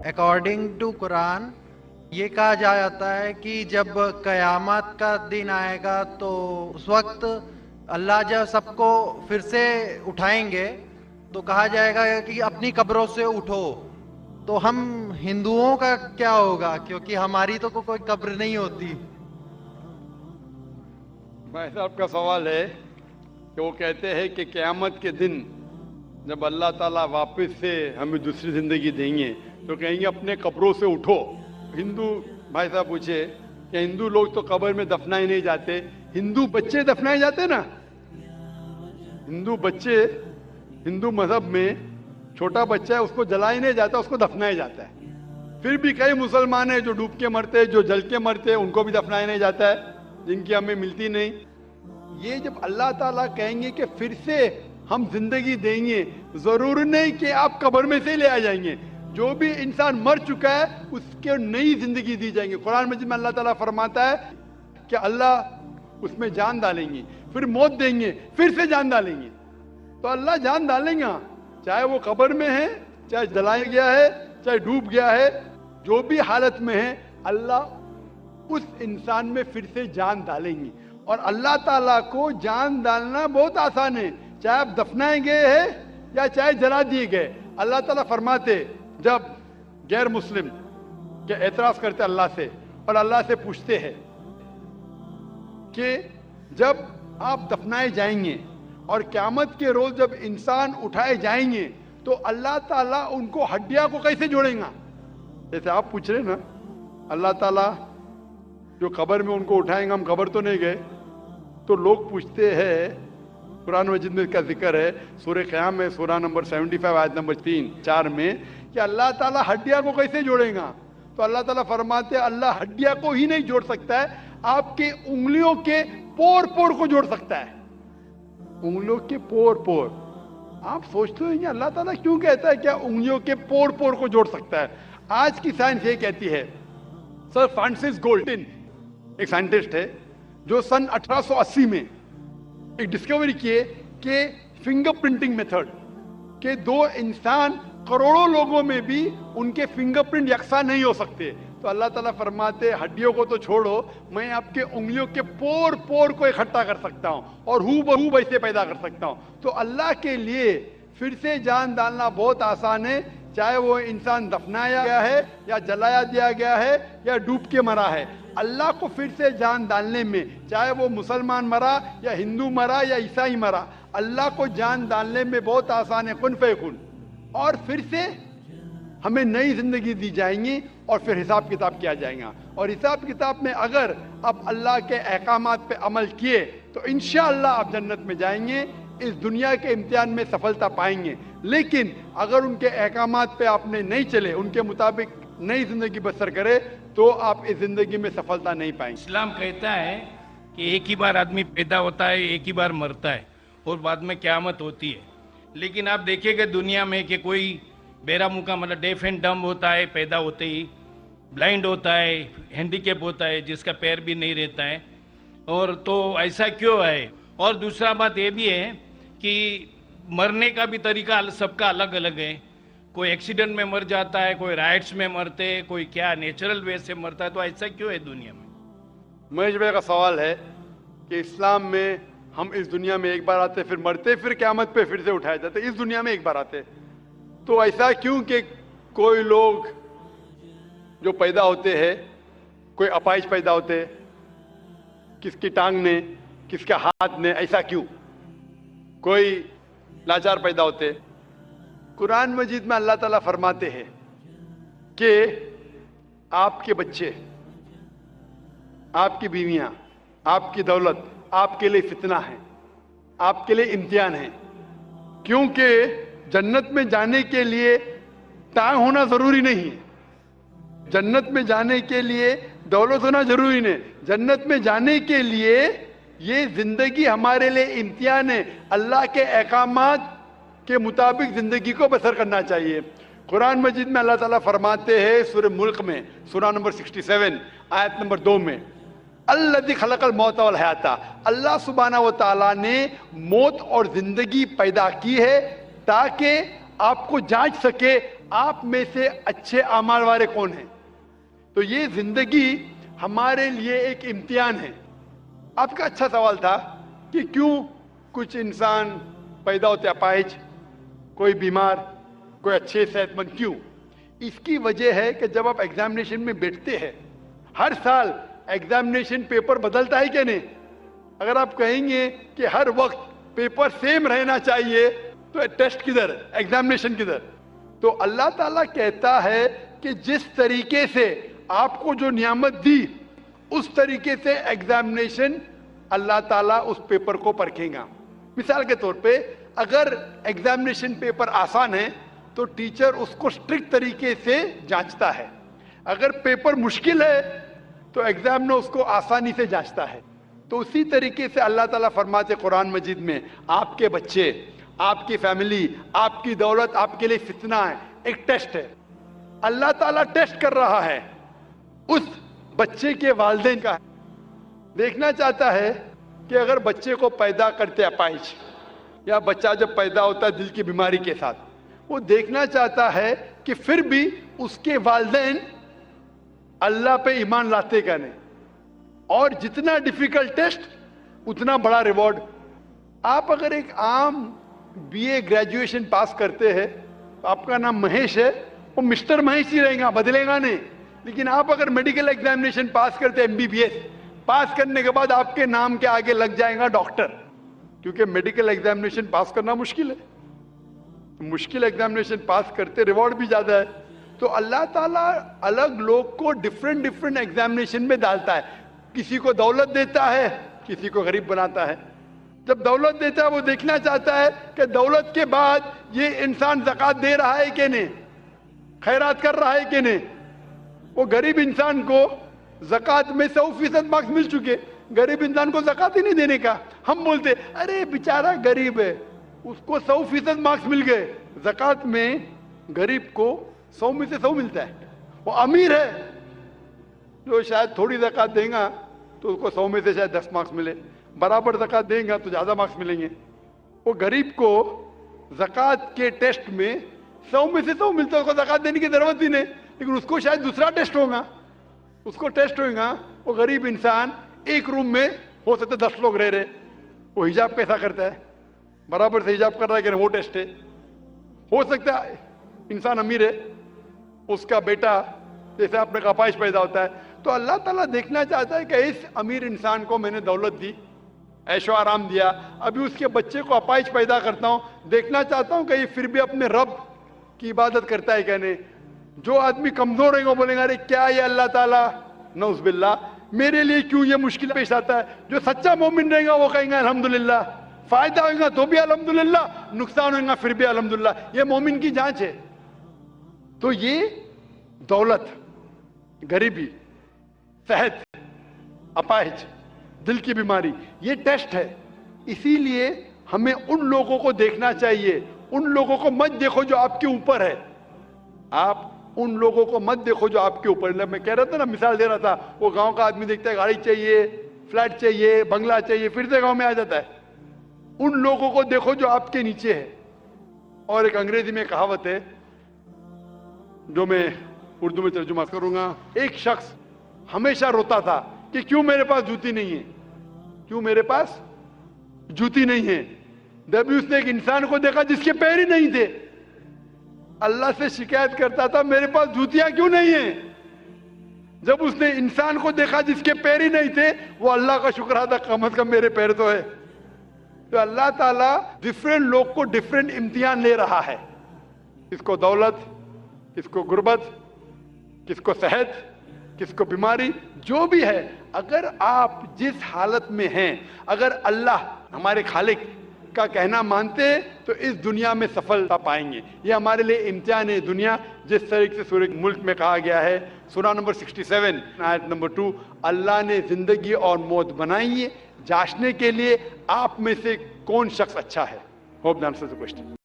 According to Quran ये कहा जाता है कि जब कयामत का दिन आएगा तो उस वक्त अल्लाह जब सबको फिर से उठाएंगे तो कहा जाएगा कि अपनी कब्रों से उठो। तो हम हिंदुओं का क्या होगा, क्योंकि हमारी तो कोई कब्र नहीं होती। भाई साहब का सवाल है कि वो कहते हैं कि क़यामत के दिन जब अल्लाह ताला वापस से हमें दूसरी ज़िंदगी देंगे तो कहेंगे अपने कब्रों से उठो। हिंदू भाई साहब पूछे कि हिंदू लोग तो कब्र में दफनाए नहीं जाते, हिंदू बच्चे दफनाए जाते ना। हिंदू बच्चे, हिंदू मजहब में छोटा बच्चा है उसको जलाया नहीं जाता, उसको दफनाया जाता है। फिर भी कई मुसलमान हैं जो डूब के मरते हैं, जो जल के मरते हैं, उनको भी दफनाया नहीं जाता है, जिनकी हमें मिलती नहीं। ये जब अल्लाह ताला कहेंगे कि फिर से हम जिंदगी देंगे, जरूर नहीं कि आप कब्र में से ले आ जाएंगे। जो भी इंसान मर चुका है उसके नई जिंदगी दी जाएंगे। कुरान मजीद में अल्लाह ताला फरमाता है कि अल्लाह उसमें जान डालेंगे, फिर मौत देंगे, फिर से जान डालेंगे। तो अल्लाह जान डालेंगे, चाहे वो कब्र में है, चाहे जलाया गया है, चाहे डूब गया है, जो भी हालत में है अल्लाह उस इंसान में फिर से जान डालेंगे। और अल्लाह ताला को जान डालना बहुत आसान है, चाहे आप दफनाए गए हैं या चाहे जला दिए गए। अल्लाह ताला फरमाते जब गैर मुस्लिम के एतराज करते अल्लाह से और अल्लाह से पूछते हैं कि जब आप दफनाए जाएंगे और क़यामत के रोज जब इंसान उठाए जाएंगे तो अल्लाह ताला उनको हड्डियां को कैसे जोड़ेगा। जैसे आप पूछ रहे ना, अल्लाह ताला जो कब्र में उनको उठाएंगे, हम कब्र तो नहीं गए। तो लोग पूछते हैं, कुरान मजीद में इसका जिक्र है सूरह क़याम में, सूरह नंबर 75 आयत नंबर 3-4 में, कि अल्लाह ताला हड्डियां को कैसे जोड़ेगा। तो अल्लाह ताला फरमाते हैं अल्लाह हड्डियां को ही नहीं जोड़ सकता है, आपके उंगलियों के पोर पोर को जोड़ सकता है। उंगलियों के पोर पोर। आप सोचते हो अल्लाह ताला क्यों कहता है क्या उंगलियों के पोर पोर को जोड़ सकता है। आज की साइंस ये कहती है, सर फ्रांसिस गोल्टिन एक साइंटिस्ट है जो सन 1880 में एक डिस्कवरी किए कि फिंगर प्रिंटिंग मेथड के दो इंसान करोड़ों लोगों में भी उनके फिंगरप्रिंट यकसा नहीं हो सकते। तो अल्लाह ताला फरमाते हड्डियों को तो छोड़ो, मैं आपके उंगलियों के पोर पोर को इकट्ठा कर सकता हूँ और हू बहू वैसे पैदा कर सकता हूँ। तो अल्लाह के लिए फिर से जान डालना बहुत आसान है, चाहे वो इंसान दफनाया गया है या जलाया दिया गया है या डूब के मरा है। अल्लाह को फिर से जान डालने में, चाहे वो मुसलमान मरा या हिंदू मरा या ईसाई मरा, अल्लाह को जान डालने में बहुत आसान है, कुन फयकुन। और फिर से हमें नई जिंदगी दी जाएंगी और फिर हिसाब किताब किया जाएगा। और हिसाब किताब में अगर आप अल्लाह के अहकामात पे अमल किए तो इंशाअल्लाह आप जन्नत में जाएंगे, इस दुनिया के इम्तिहान में सफलता पाएंगे। लेकिन अगर उनके अहकामात पे आपने नहीं चले, उनके मुताबिक नई जिंदगी बसर करे, तो आप इस जिंदगी में सफलता नहीं पाएंगे। इस्लाम कहता है कि एक ही बार आदमी पैदा होता है, एक ही बार मरता है और बाद में क़यामत होती है। लेकिन आप देखिएगा दुनिया में कि कोई बेरा मुँह का मतलब डेफ एंड डम्ब होता है, पैदा होते ही ब्लाइंड होता है, हैंडीकैप होता है, जिसका पैर भी नहीं रहता है। और तो ऐसा क्यों है। और दूसरा बात ये भी है कि मरने का भी तरीका सबका अलग अलग है। कोई एक्सीडेंट में मर जाता है, कोई राइट्स में मरते हैं, कोई क्या नेचुरल वे से मरता है। तो ऐसा क्यों है दुनिया में। महेश भाई का सवाल है कि इस्लाम में हम इस दुनिया में एक बार आते, फिर मरते, फिर क़यामत पे फिर से उठाए जाते, इस दुनिया में एक बार आते। तो ऐसा क्यों कि कोई लोग जो पैदा होते हैं, कोई अपाहिज पैदा होते, किसकी टांग ने, किसके हाथ ने, ऐसा क्यों? कोई लाचार पैदा होते। कुरान मजीद में अल्लाह ताला फरमाते हैं कि आपके बच्चे, आपकी बीवियां, आपकी दौलत आपके लिए फितना है, आपके लिए इम्तिहान है। क्योंकि जन्नत में जाने के लिए टांग होना जरूरी नहीं है, जन्नत में जाने के लिए दौलत होना जरूरी नहीं, जन्नत में जाने के लिए ये जिंदगी हमारे लिए इम्तिहान है। अल्लाह के अहकामात के मुताबिक जिंदगी को बसर करना चाहिए। कुरान मजीद में अल्लाह ताला फरमाते हैं सूरह मुल्क में, सूरह नंबर 67 आयत नंबर 2 में, अल्लज़ी खलक़ल मौत वल हयाता, अल्लाह सुब्हानहू व तआला ने मौत और जिंदगी पैदा की है ताकि आपको जांच सके آپ میں سے اچھے اعمال والے کون ہیں. تو یہ زندگی ہمارے لیے ایک امتحان ہے. آپ کا اچھا سوال تھا کہ کیوں کچھ انسان پیدا ہوتے اپاہج, کوئی بیمار, کوئی اچھے صحت مند, کیوں؟ اس کی وجہ ہے کہ جب آپ ایگزامینیشن میں بیٹھتے ہیں, ہر سال ایگزامینیشن پیپر بدلتا ہے کہ نہیں؟ اگر آپ کہیں گے کہ ہر وقت پیپر سیم رہنا چاہیے تو ٹیسٹ کدھر, ایگزامینیشن کدھر؟ تو اللہ تعالیٰ کہتا ہے کہ جس طریقے سے آپ کو جو نعمت دی اس طریقے سے ایگزامینیشن اللہ تعالیٰ اس پیپر کو پرکھے گا. مثال کے طور پہ اگر ایگزامینیشن پیپر آسان ہے تو ٹیچر اس کو اسٹرکٹ طریقے سے جانچتا ہے. اگر پیپر مشکل ہے تو ایگزامنر اس کو آسانی سے جانچتا ہے. تو اسی طریقے سے اللہ تعالیٰ فرماتے قرآن مجید میں, آپ کے بچے, آپ کی فیملی, آپ کی دولت آپ کے لیے فتنہ ہے, ایک ٹیسٹ ہے. اللہ تعالیٰ ٹیسٹ کر رہا ہے اس بچے کے والدین کا. دیکھنا چاہتا ہے کہ اگر بچے کو پیدا کرتے اپاہج, یا بچہ جب پیدا ہوتا ہے دل کی بیماری کے ساتھ, وہ دیکھنا چاہتا ہے کہ پھر بھی اس کے والدین اللہ پہ ایمان لاتے کا نہیں. اور جتنا ڈیفیکلٹ ٹیسٹ اتنا بڑا ریوارڈ. آپ اگر ایک عام BA گریجویشن پاس کرتے ہیں, آپ کا نام مہیش ہے, وہ مسٹر مہیش ہی رہے گا, بدلے گا نہیں. لیکن آپ اگر میڈیکل ایگزامینیشن پاس کرتے MBBS, پاس کرنے کے بعد آپ کے نام کے آگے لگ جائے گا ڈاکٹر, کیونکہ میڈیکل ایگزامینیشن پاس کرنا مشکل ہے. مشکل ایگزامینیشن پاس کرتے ریوارڈ بھی زیادہ ہے. تو اللہ تعالیٰ الگ لوگ کو ڈفرینٹ ایگزامینیشن میں ڈالتا ہے. کسی کو دولت دیتا ہے, کسی کو غریب بناتا ہے. جب دولت دیتا ہے وہ دیکھنا چاہتا ہے کہ دولت کے بعد یہ انسان زکوٰۃ دے رہا ہے کہ نہیں, خیرات کر رہا ہے کہ نہیں. وہ غریب انسان کو زکوٰۃ میں 100% مارکس مل چکے, غریب انسان کو زکوٰۃ ہی نہیں دینے کا. ہم بولتے ارے بیچارہ غریب ہے, اس کو 100% مارکس مل گئے. زکوٰۃ میں غریب کو 100 میں سے 100 ملتا ہے. وہ امیر ہے جو شاید تھوڑی زکوٰۃ دیں گا تو اس کو 100 میں سے شاید 10 مارکس ملے, برابر زکوٰۃ دیں گا تو زیادہ مارکس ملیں گے. وہ غریب کو زکوٰۃ کے ٹیسٹ میں 100 میں سے 100 ملتا ہے, اس کو زکوٰۃ دینے کی ضرورت ہی نہیں. لیکن اس کو شاید دوسرا ٹیسٹ ہوگا, اس کو ٹیسٹ ہوگا. وہ غریب انسان ایک روم میں ہو سکتا ہے 10 لوگ رہ رہے, وہ حجاب کیسا کرتا ہے, برابر سے حجاب کر رہا ہے کہ وہ ٹیسٹ ہے. ہو سکتا ہے انسان امیر ہے, اس کا بیٹا جیسے آپ نے اپاہج پیدا ہوتا ہے. تو اللہ تعالیٰ دیکھنا چاہتا ہے کہ اس امیر انسان کو میں نے دولت دی, عیش و آرام دیا, ابھی اس کے بچے کو اپاہج پیدا کرتا ہوں, دیکھنا چاہتا ہوں کہ یہ پھر بھی اپنے رب کی عبادت کرتا ہے کہ نہیں. جو آدمی کمزور ہے وہ بولیں گے ارے کیا یہ اللہ تعالیٰ, نعوذ باللہ, میرے لیے کیوں یہ مشکل پیش آتا ہے. جو سچا مومن رہے گا وہ کہیں گے الحمدللہ, فائدہ ہوگا تو بھی الحمدللہ, نقصان ہوگا پھر بھی الحمدللہ. یہ مومن کی جانچ ہے. تو یہ دولت, غریبی, صحت, اپاہج, دل کی بیماری, یہ ٹیسٹ ہے. اسی لیے ہمیں ان لوگوں کو دیکھنا چاہیے, ان لوگوں کو مت دیکھو جو آپ کے اوپر ہے. آپ ان لوگوں کو مت دیکھو جو آپ کے اوپر. میں کہہ رہا تھا نا, مثال دے رہا تھا, وہ گاؤں کا آدمی دیکھتا ہے گاڑی چاہیے, فلیٹ چاہیے, بنگلہ چاہیے, پھر سے گاؤں میں آ جاتا ہے. ان لوگوں کو دیکھو جو آپ کے نیچے ہے. اور ایک انگریزی میں کہاوت ہے جو میں اردو میں ترجمہ کروں گا. ایک شخص ہمیشہ روتا تھا کہ کیوں میرے پاس جوتی نہیں ہے, کیوں میرے پاس جوتی نہیں ہے. جب اس نے ایک انسان کو دیکھا جس کے پیر ہی نہیں تھے, اللہ سے شکایت کرتا تھا میرے پاس جوتیاں کیوں نہیں ہیں. جب اس نے انسان کو دیکھا جس کے پیر ہی نہیں تھے, وہ اللہ کا شکر ادا کم از کم میرے پیر تو ہے. تو اللہ تعالیٰ ڈفرینٹ لوگ کو ڈفرینٹ امتحان لے رہا ہے. کس کو دولت, کس کو غربت, کس کو صحت, کس کو بیماری, جو بھی ہے. اگر آپ جس حالت میں ہیں, اگر اللہ ہمارے خالق کا کہنا مانتے تو اس دنیا میں سفلتا پائیں گے. یہ ہمارے لیے امتحان ہے دنیا. جس طریقے سے سورہ ملک میں کہا گیا ہے, سورہ نمبر 67 آیت نمبر 2, اللہ نے زندگی اور موت بنائی ہے جانچنے کے لیے آپ میں سے کون شخص اچھا ہے. Hope the answer the question.